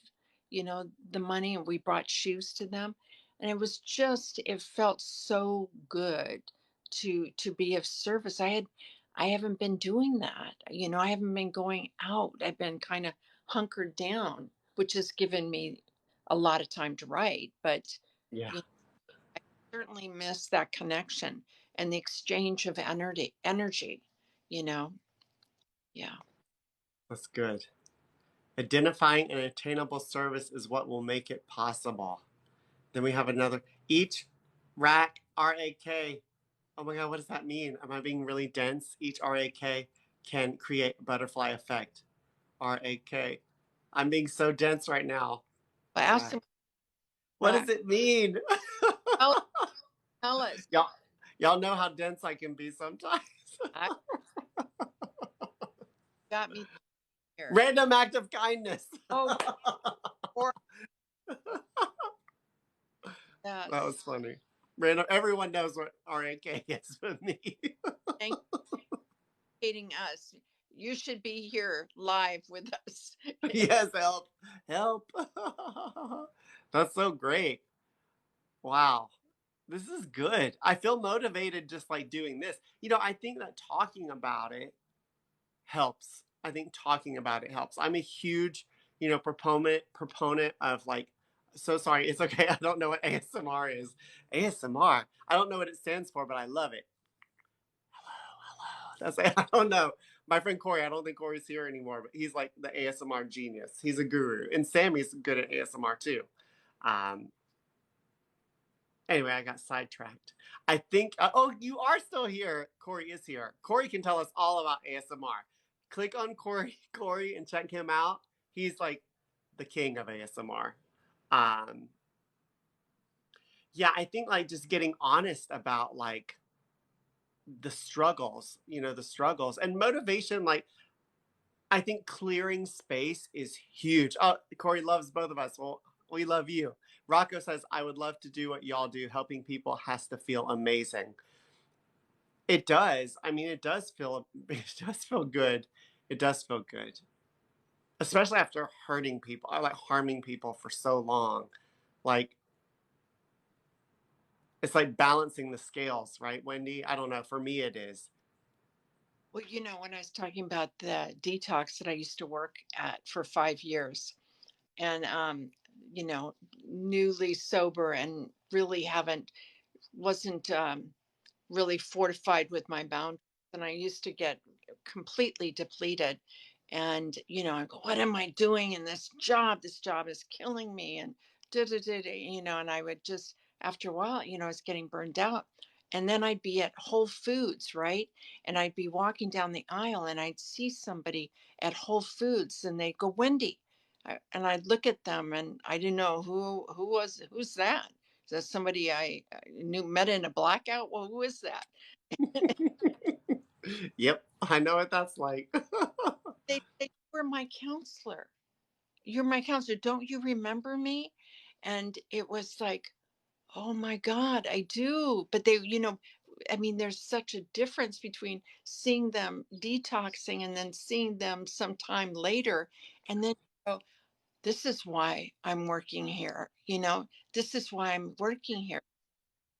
the money, and we brought shoes to them. And it felt so good to be of service. I haven't been doing that. I haven't been going out. I've been kind of hunkered down, which has given me a lot of time to write. But Yeah, you know, I certainly miss that connection and the exchange of energy, you know. Yeah. that's good. Identifying an attainable service is what will make it possible. Then we have another. Each rack, RAK. Oh my God, what does that mean? Am I being really dense? Each RAK can create a butterfly effect. RAK. I'm being so dense right now. I asked them Rack. What does back. it mean? Tell, tell us. y'all, y'all know how dense I can be sometimes. I got me here. Random act of kindness. Oh, or That yes. was funny. Random. Everyone knows what RAK is with me. Thank you for hating us. You should be here live with us. Yes, help, help. That's so great. Wow. This is good. I feel motivated just like doing this. I think that talking about it helps. I think talking about it helps. I'm a huge, proponent of like, so sorry, it's okay. I don't know what ASMR is. ASMR. I don't know what it stands for, but I love it. That's I don't know. My friend Corey, I don't think Corey's here anymore, but he's like the ASMR genius. He's a guru. And Sammy's good at ASMR too. Um, anyway, I got sidetracked. I think, oh, you are still here. Corey is here. Corey can tell us all about ASMR. Click on Corey, and check him out. He's like the king of ASMR. Um, yeah, I think like just getting honest about like the struggles and motivation. Like, I think clearing space is huge. Oh, Corey loves both of us. Well, we love you. Rocco says, I would love to do what y'all do. Helping people has to feel amazing. It does. I mean, it does feel good. It does feel good. especially after hurting people, I like harming people for so long. Like, it's like balancing the scales, right, Wendy? I don't know. For me, it is. Well, when I was talking about the detox that I used to work at for 5 years, and newly sober and really haven't wasn't really fortified with my boundaries. And I used to get completely depleted. And, I go, what am I doing in this job? This job is killing me. And and I would just, after a while, I was getting burned out. And then I'd be at Whole Foods, right? And I'd be walking down the aisle and I'd see somebody at Whole Foods and they'd go, Wendy. And I'd look at them and I didn't know who's that? Is that somebody I knew met in a blackout? Well, who is that? Yep, I know what that's like. They say, "You're my counselor. You're my counselor. Don't you remember me?" And it was like, "Oh my God, I do." But I mean, there's such a difference between seeing them detoxing and then seeing them sometime later. And then, this is why I'm working here. This is why I'm working here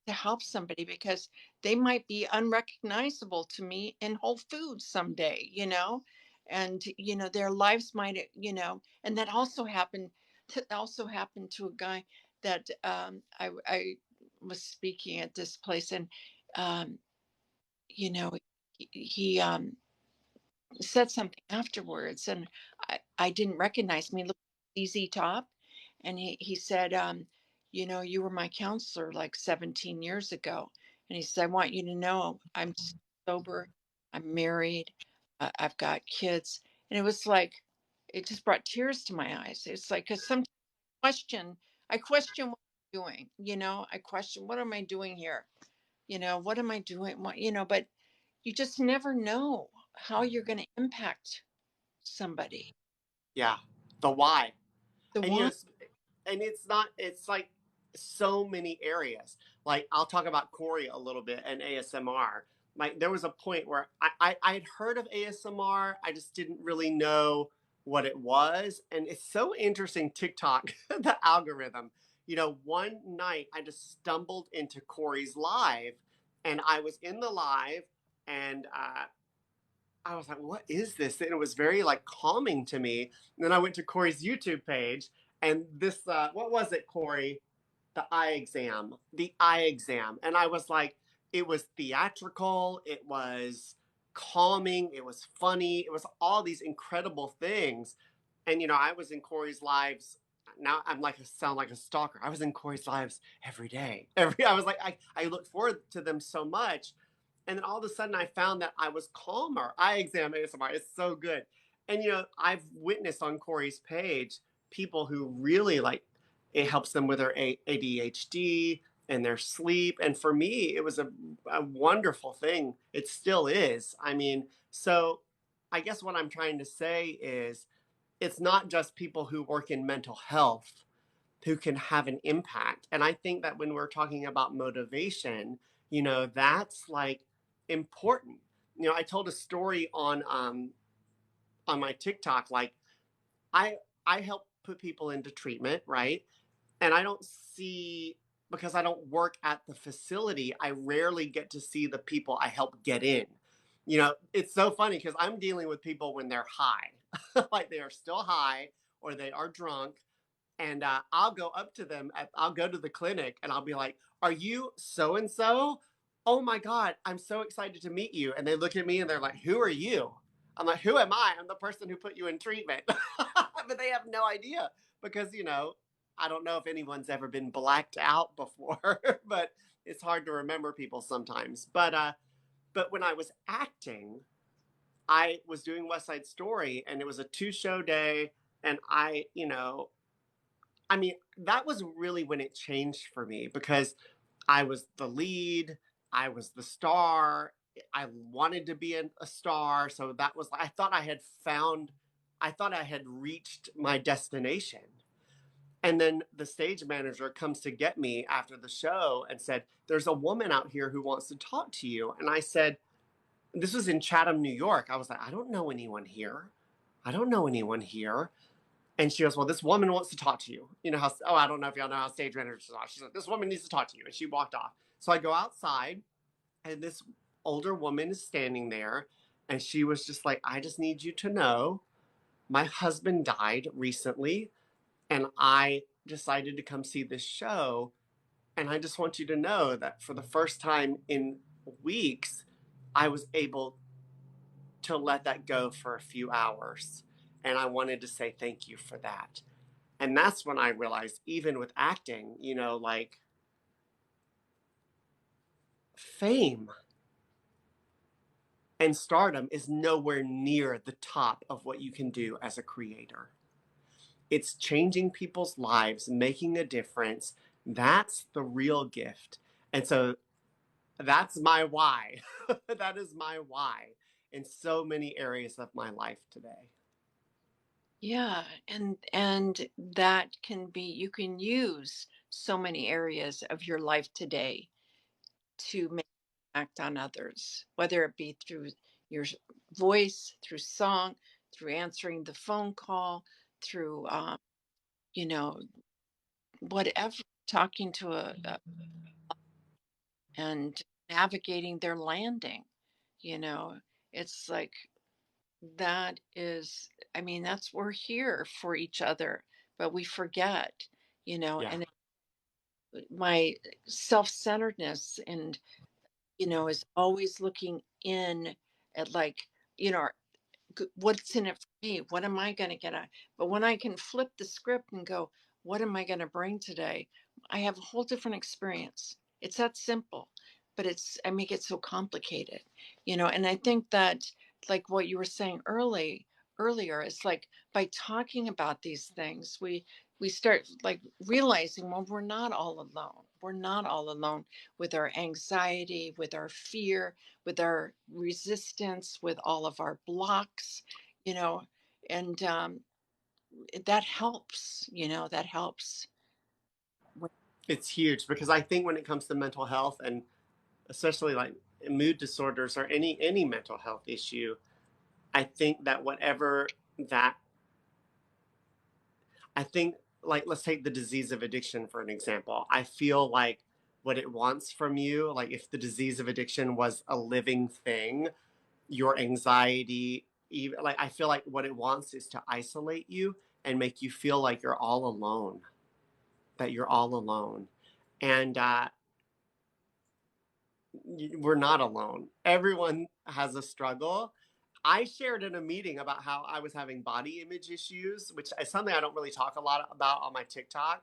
to help somebody because they might be unrecognizable to me in Whole Foods someday. And their lives might, and that also happened to a guy that I was speaking at this place, and um, you know, he said something afterwards, and I didn't recognize me. He looked like ZZ Top, and he said, you were my counselor like 17 years ago, and he said, I want you to know I'm sober, I'm married, I've got kids, and it was like it just brought tears to my eyes. It's like because sometimes I question what I'm doing. I question what am I doing here. What am I doing? But you just never know how you're going to impact somebody. Yeah, the why. The And why. and it's not, it's like so many areas. Like, I'll talk about Corey a little bit and ASMR. Like, there was a point where I had heard of ASMR, I just didn't really know what it was. And it's so interesting, TikTok, the algorithm. One night I just stumbled into Corey's live, and I was in the live, and I was like, what is this? And it was very like calming to me. And then I went to Corey's YouTube page, and this, what was it, Corey? The eye exam. And I was like, it was theatrical, it was calming, it was funny, it was all these incredible things. And, I was in Corey's lives. Now I'm like, sound like a stalker. I was in Corey's lives every day. I was like, I look forward to them so much. And then all of a sudden I found that I was calmer. Eye exam ASMR is so good. And I've witnessed on Corey's page people who really like, it helps them with their ADHD and their sleep. And for me, it was a wonderful thing. It still is. I mean, so I guess what I'm trying to say is it's not just people who work in mental health who can have an impact. And I think that when we're talking about motivation, that's like important. I told a story on my TikTok. Like, I I help put people into treatment, right? And I don't see, because I don't work at the facility, I rarely get to see the people I help get in. It's so funny because I'm dealing with people when they're high, like they are still high or they are drunk, and I'll go up to them. I'll go to the clinic and I'll be like, "Are you so and so? Oh my God, I'm so excited to meet you." And they look at me and they're like, "Who are you?" I'm like, "Who am I? I'm the person who put you in treatment." But they have no idea because I don't know if anyone's ever been blacked out before, but it's hard to remember people sometimes. But when I was acting, I was doing West Side Story, and it was a 2 show day, and I mean, that was really when it changed for me because I was the lead, I was the star, I wanted to be a star. So that was, I thought I had reached my destination. And then the stage manager comes to get me after the show and said, "There's a woman out here who wants to talk to you." And I said, this was in Chatham, New York. I was like, "I don't know anyone here." I don't know anyone here. And she goes, well, this woman wants to talk to you. You know how, oh, I don't know if y'all know how stage managers are. She's like, this woman needs to talk to you. And she walked off. So I go outside, and this older woman is standing there. And she was just like, I just need you to know my husband died recently. And I decided to come see this show. And I just want you to know that for the first time in weeks, I was able to let that go for a few hours. And I wanted to say thank you for that. And that's when I realized, even with acting, you know, like fame and stardom is nowhere near the top of what you can do as a creator. It's changing people's lives, making a difference. That's the real gift. And so that's my why. That is my why in so many areas of my life today. Yeah, and that can be, you can use so many areas of your life today to make impact on others, whether it be through your voice, through song, through answering the phone call, through you know, whatever, talking to a and navigating their landing. You know, it's like that is, I mean, that's, we're here for each other, but we forget, Yeah. and my self-centeredness and, is always looking in at, like, you know, what's in it for me? What am I going to get out? But when I can flip the script and go, what am I going to bring today? I have a whole different experience. It's that simple, but I make it so complicated, and I think that, like what you were saying earlier, it's like by talking about these things, we start like realizing, well, we're not all alone. We're not all alone with our anxiety, with our fear, with our resistance, with all of our blocks, you know, and that helps, that helps. It's huge because I think when it comes to mental health and especially like mood disorders or any mental health issue, I think that whatever that I think like let's take the disease of addiction for an example. I feel like what it wants from you, like if the disease of addiction was a living thing, your anxiety, even like I feel like what it wants is to isolate you and make you feel like you're all alone, that you're all alone. And we're not alone. Everyone has a struggle. I shared in a meeting about how I was having body image issues, which is something I don't really talk a lot about on my TikTok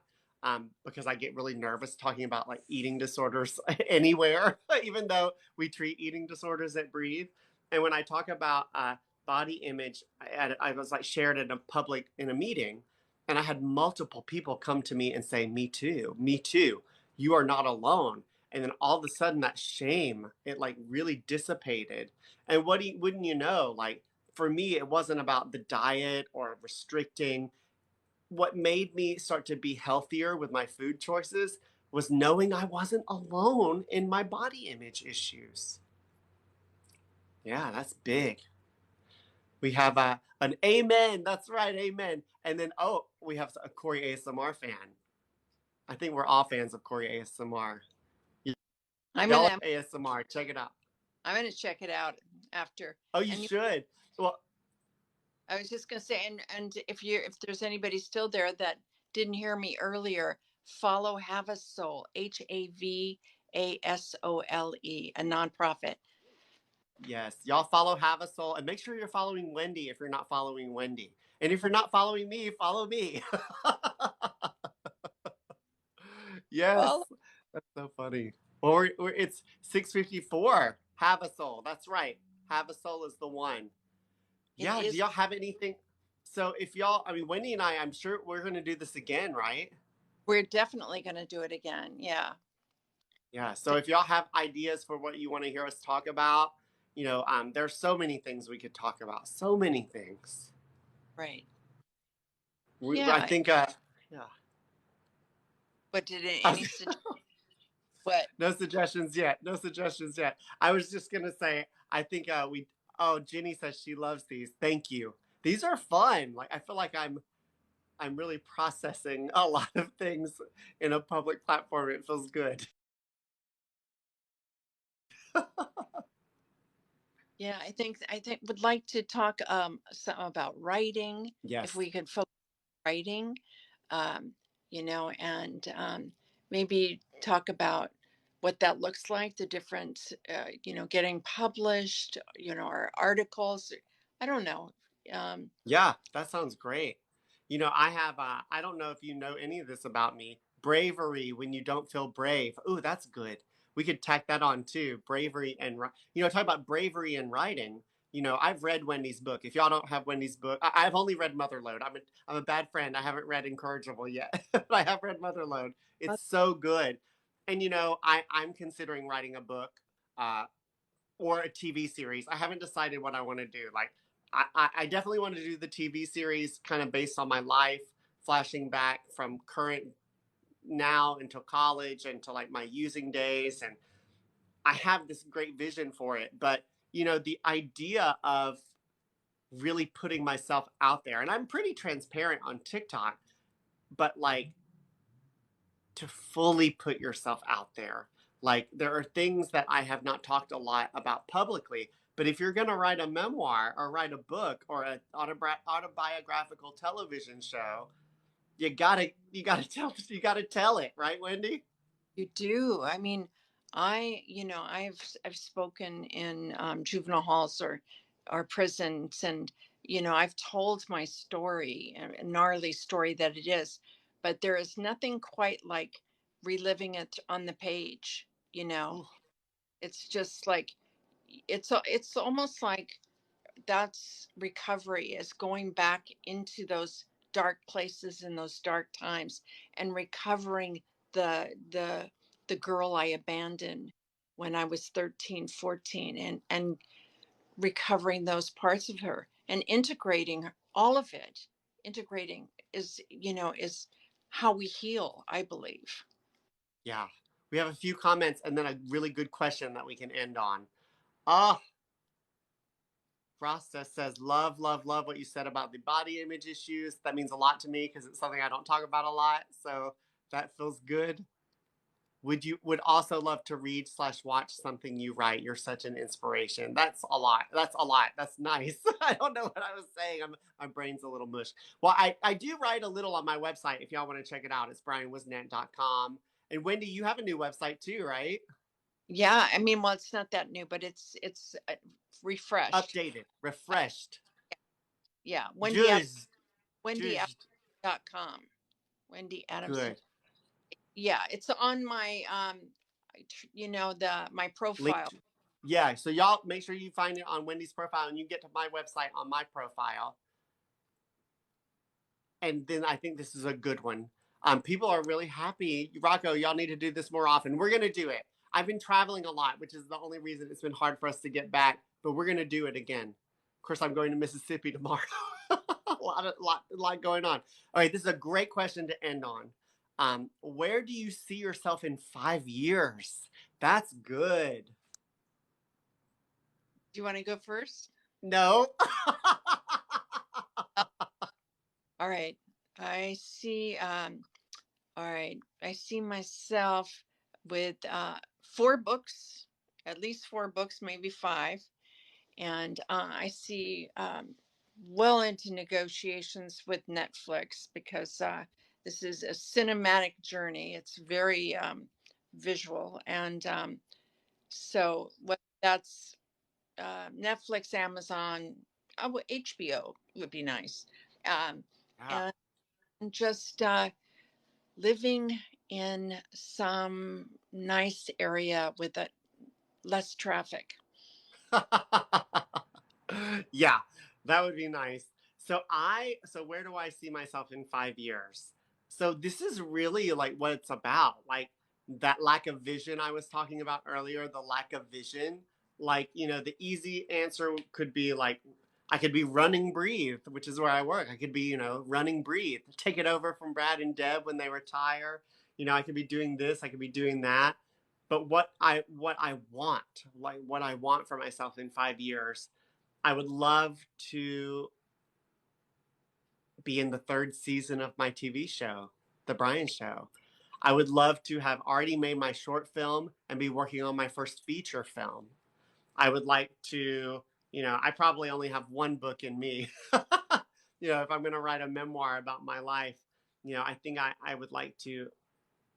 because I get really nervous talking about like eating disorders anywhere, even though we treat eating disorders at Breathe. And when I talk about body image, I was like shared in a meeting, and I had multiple people come to me and say, "Me too, me too. You are not alone." And then all of a sudden that shame, it like really dissipated. And wouldn't you know, like for me it wasn't about the diet or restricting. What made me start to be healthier with my food choices was knowing I wasn't alone in my body image issues. Yeah, that's big. We have an amen. That's right, amen. And then oh, we have a Corey ASMR fan. I think we're all fans of Corey ASMR. I'm Y'all gonna ASMR, check it out. I'm gonna check it out after. Oh, you And should. Well, I was just gonna say, and if there's anybody still there that didn't hear me earlier, follow Have a Soul, HAVASOLE, a nonprofit. yes, y'all follow Have a Soul and make sure you're following Wendy if you're not following Wendy. And if you're not following me, follow me. Follow. Yes, that's so funny. Well, it's 6:54. Have a Soul. That's right. Have a Soul is the one. It Yeah, do is. y'all have anything? So if y'all, I mean, Wendy and I'm sure we're going to do this again, right? We're definitely gonna do it again. Yeah. Yeah. So if y'all have ideas for what you want to hear us talk about, there's so many things we could talk about. So many things. Right. I Yeah. think, yeah. But did any what? No suggestions yet. No suggestions yet. I was just gonna say, I think oh, Jenny says she loves these. Thank you. These are fun. Like I feel like I'm really processing a lot of things in a public platform. It feels good. Yeah, I think would like to talk some about writing, if Yes. we could focus on writing, um, and maybe talk about what that looks like, the different, getting published, or articles. I don't know. Um, Yeah, that sounds great. I have, I don't know if you know any of this about me. Bravery when you don't feel brave. Ooh, that's good. We could tack that on too. Bravery and, talk about bravery and writing. I've read Wendy's book. If y'all don't have Wendy's book, I've only read Motherload. I'm a bad friend. I haven't read Incorrigible yet, but I have read Motherload. It's so good. And, I'm considering writing a book. Or a TV series. I haven't decided what I want to do. Like, I definitely want to do the TV series kind of based on my life, flashing back from current now until college and to like my using days. And I have this great vision for it. But, the idea of really putting myself out there, and I'm pretty transparent on TikTok, but like to fully put yourself out there. Like there are things that I have not talked a lot about publicly, but if you're going to write a memoir or write a book or an autobiographical television show, you got to tell it, right, Wendy? You do. I mean, I've spoken in juvenile halls or prisons, and I've told my story, a gnarly story that it is, but there is nothing quite like reliving it on the page. You know, Ooh, it's just like it's almost like that's recovery, is going back into those dark places in those dark times and recovering the the girl I abandoned when I was 13, 14, and recovering those parts of her and integrating all of it. Integrating is how we heal, I believe. yeah. We have a few comments and then a really good question that we can end on. Ah, Rasta says, love, love, love what you said about the body image issues. That means a lot to me because it's something I don't talk about a lot. So that feels good. Would also love to read slash watch something you write. You're such an inspiration. That's a lot. That's a lot. That's nice. I don't know what I was saying. My brain's a little mush. Well, I do write a little on my website if y'all want to check it out. It's brianwisnant.com. And Wendy, you have a new website too, right? Yeah, I mean, well, it's not that new, but it's refreshed. Updated, Uh, refreshed, yeah, just, just wendyadams.com. Wendy Adams. good. Yeah, it's on my the my profile. Linked. Yeah. So y'all make sure you find it on Wendy's profile and you get to my website on my profile. And then I think this is a good one. People are really happy. Rocco, y'all need to do this more often. We're going to do it. I've been traveling a lot, which is the only reason it's been hard for us to get back, but we're going to do it again. Of course, I'm going to Mississippi tomorrow. a lot going on. All right, this is a great question to end on. Where do you see yourself in 5 years? That's good. Do you want to go first? No. All right. I see all right. I see myself with four books, at least four books, maybe five. And I see well into negotiations with Netflix because this is a cinematic journey. It's very visual. And so what that's Netflix, Amazon, HBO would be nice. Um, Yeah. and just living in some nice area with less traffic. Yeah, that would be nice. So where do I see myself in 5 years? So this is really like what it's about. Like that lack of vision I was talking about earlier, the lack of vision. Like, the easy answer could be like I could be running breathe, which is where I work. I could be, running breathe. Take it over from Brad and Deb when they retire. I could be doing this, I could be doing that. But what I want, like what I want for myself in 5 years, I would love to be in the third season of my TV show, The Brian Show. I would love to have already made my short film and be working on my first feature film. I would like to, I probably only have one book in me. If I'm going to write a memoir about my life, I think I would like to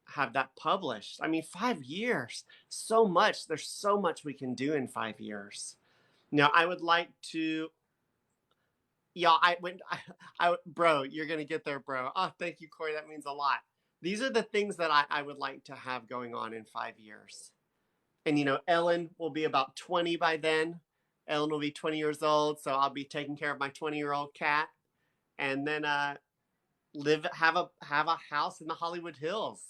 have that published. I mean, 5 years, so much. There's so much we can do in 5 years. I would like to. Yeah, bro, you're gonna get there, bro. Oh, thank you, Corey. That means a lot. These are the things that I would like to have going on in 5 years. And Ellen will be about 20 by then. Ellen will be 20 years old, so I'll be taking care of my 20-year-old cat, and then have a house in the Hollywood Hills.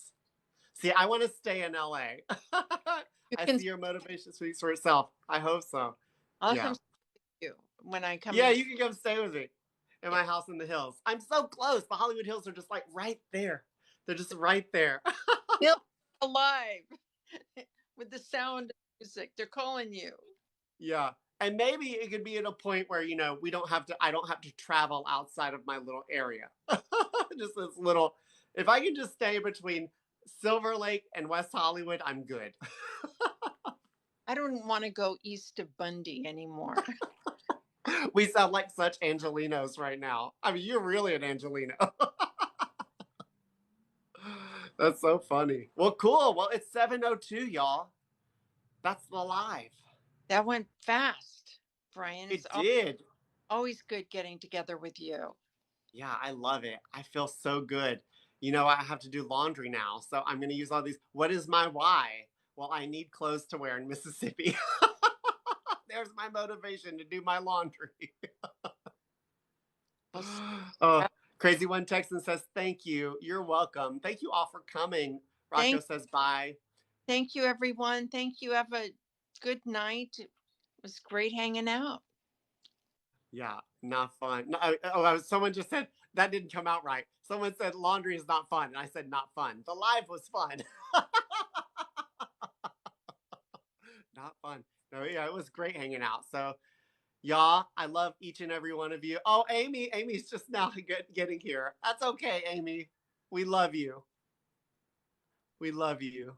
See, I want to stay in LA. You I can. see your motivation speaks for itself. I hope so. I'll come Yeah. see you when I come Yeah, in. you can come stay with me in Yeah. my house in the hills. I'm so close. The Hollywood Hills are just like right there. They're just right there. Still alive with the sound of music. They're calling you. Yeah. And maybe it could be at a point where, I don't have to travel outside of my little area. Just this little, if I can just stay between Silver Lake and West Hollywood, I'm good. I don't want to go east of Bundy anymore. We sound like such Angelinos right now. I mean, you're really an Angelino. That's so funny. Well, cool. Well, it's 7:02, y'all. That's the live. That went fast, Brian. It's It did. always good getting together with you. Yeah, I love it. I feel so good. I have to do laundry now, so I'm going to use all these. What is my why? Well, I need clothes to wear in Mississippi. There's my motivation to do my laundry. We'll Oh, Crazy One Texan says, thank you. You're welcome. Thank you all for coming. Rocco says bye. Thank you, everyone. Thank you. Have a good night. It was great hanging out. Yeah, not fun. No, someone just said that didn't come out right. Someone said laundry is not fun, and I said not fun. The live was fun. Not fun. No, yeah, it was great hanging out. So, y'all, I love each and every one of you. Oh, Amy's just now getting here. That's okay, Amy. We love you. We love you.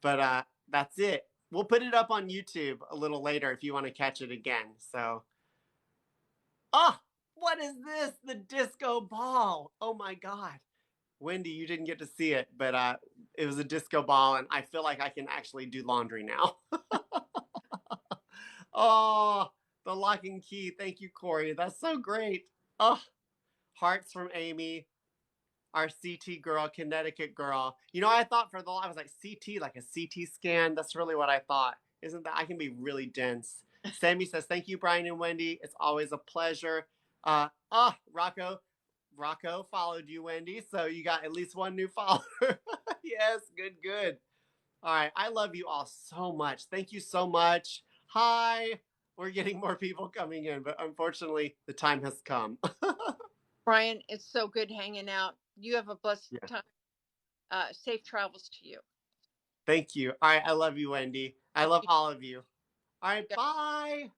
But that's it. We'll put it up on YouTube a little later if you want to catch it again. So, oh, what is this? The disco ball. Oh my God. Wendy, you didn't get to see it, but it was a disco ball, and I feel like I can actually do laundry now. Oh, the lock and key. Thank you, Corey. That's so great. Oh, hearts from Amy, our CT girl, Connecticut girl. I thought I was like CT, like a CT scan. That's really what I thought. Isn't that? I can be really dense. Sammy says, thank you, Brian and Wendy. It's always a pleasure. Rocco followed you, Wendy. So you got at least one new follower. Yes, good. All right. I love you all so much. Thank you so much. Hi. We're getting more people coming in, but unfortunately, the time has come. Brian, it's so good hanging out. You have a blessed Yeah. time. Safe travels to you. Thank you. All right. I love you, Wendy. I love all of you. All right. Yeah. Bye.